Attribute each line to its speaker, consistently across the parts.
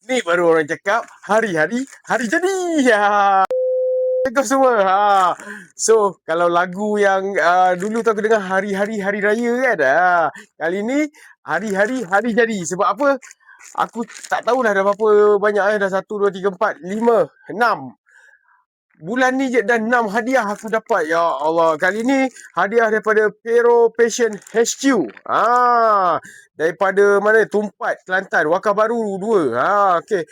Speaker 1: Ni baru orang cakap hari-hari hari jadi. Ya. Assalamualaikum semua. So, kalau lagu yang dulu tu aku dengar hari-hari hari raya kan. Kali ni hari-hari hari jadi. Sebab apa? Aku tak tahulah dah berapa banyak dah 1, 2, 3, 4, 5, 6 bulan ni je dah 6 hadiah aku dapat. Ya Allah. Kali ni hadiah daripada Pero Passion HQ. Daripada mana? Tumpat, Kelantan. Wakar Baru 2. Okey.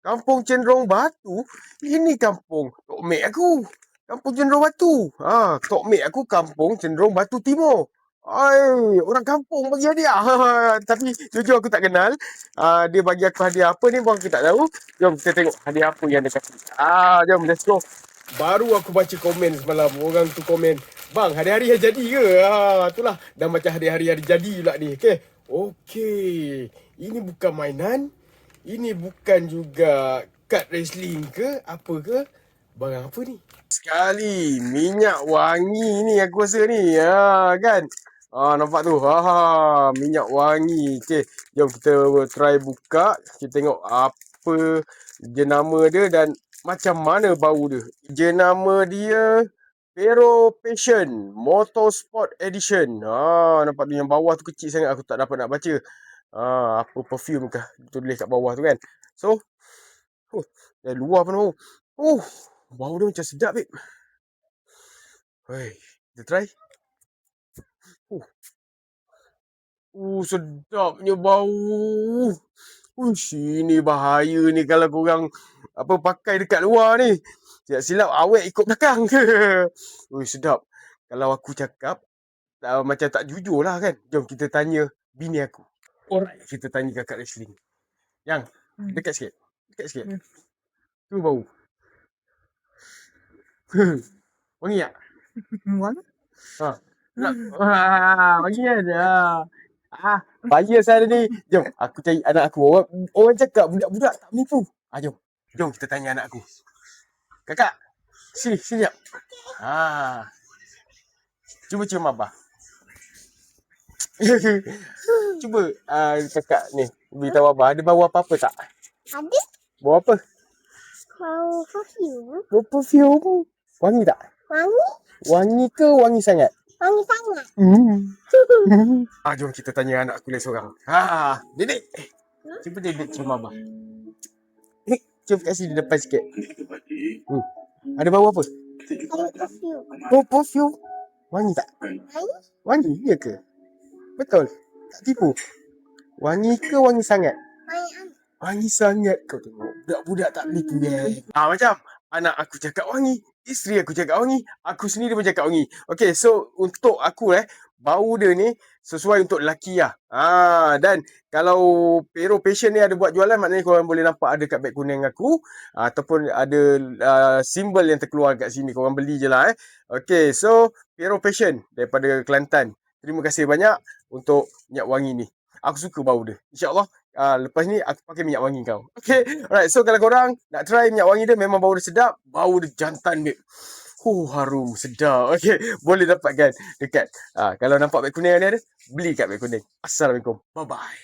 Speaker 1: Kampung Cenderung Batu. Ini kampung Tok Mek aku. Kampung Cenderung Batu. Tok Mek aku kampung Cenderung Batu Timur. Orang kampung bagi hadiah. Tapi jujur aku tak kenal. Dia bagi aku hadiah apa ni pun aku tak tahu. Jom kita tengok hadiah apa yang dia kasih. Jom let's go. Baru aku baca komen semalam. Orang tu komen, "Bang, hari-hari hari jadi ke?" Itulah. Dah macam hari-hari hari jadi pula ni. Okey. Ini bukan mainan. Ini bukan juga kad wrestling ke? Apa ke? Barang apa ni? Sekali. Minyak wangi ni aku rasa ni. Kan? Nampak tu. Minyak wangi. Okey. Jom kita try buka. Kita tengok apa jenama dia dan macam mana bau dia. Jenama dia Pero Passion Motorsport Edition. Nampak tu yang bawah tu kecil sangat. Aku tak dapat nak baca. Apa perfume kah tulis kat bawah tu kan. So, dari luar pun bau. Bau dia macam sedap, babe. Kita try. Sedapnya bau. Ini bahaya ni kalau korang pakai dekat luar ni. Silap awet ikut belakang ke. Sedap. Kalau aku cakap macam tak jujur lah kan. Jom kita tanya bini aku. Alright, kita tanya kakak wrestling. Yang, dekat sikit. Dekat sikit. Tu bau. Wangi tak?
Speaker 2: Wangi?
Speaker 1: Wangi kan? Bahaya saya ni. Jom, aku cari anak aku. Orang cakap budak-budak tak menipu. Jom kita tanya anak aku. Kakak, sini jap. Cuba cium abah. Cuba kakak ni beritahu abah ada bau apa-apa tak?
Speaker 2: Ada.
Speaker 1: Bau apa?
Speaker 2: Bau perfume.
Speaker 1: Bau perfume. Wangi tak?
Speaker 2: Wangi?
Speaker 1: Wangi ke wangi sangat?
Speaker 2: Wangi sangat.
Speaker 1: Jom kita tanya anak aku lain seorang. Dedek. Cuba dedek cium abah. Cium kat sini depan sikit. Ada bau apa?
Speaker 2: Ada perfume.
Speaker 1: Bau perfume. Wangi tak?
Speaker 2: Wangi?
Speaker 1: Wangi, ya ke? Betul? Tak tipu? Wangi ke wangi sangat?
Speaker 2: Wangi amat.
Speaker 1: Wangi sangat. Kau tengok. Budak-budak tak menipu kan? Macam anak aku cakap wangi. Isteri aku cakap wangi. Aku sendiri pun cakap wangi. Okay, so untuk aku bau dia ni sesuai untuk lelaki lah. Dan kalau Pero Passion ni ada buat jualan, maknanya korang boleh nampak ada kat beg kuning aku. Ataupun ada simbol yang terkeluar kat sini. Korang beli je lah. Okay, so Pero Passion daripada Kelantan. Terima kasih banyak untuk minyak wangi ni. Aku suka bau dia. InsyaAllah lepas ni aku pakai minyak wangi kau. Okay. Alright. So kalau korang nak try minyak wangi dia, memang bau dia sedap. Bau dia jantan, babe. Harum. Sedap. Okay. Boleh dapatkan dekat. Kalau nampak beg kuning ni ada, beli kat beg kuning. Assalamualaikum. Bye-bye.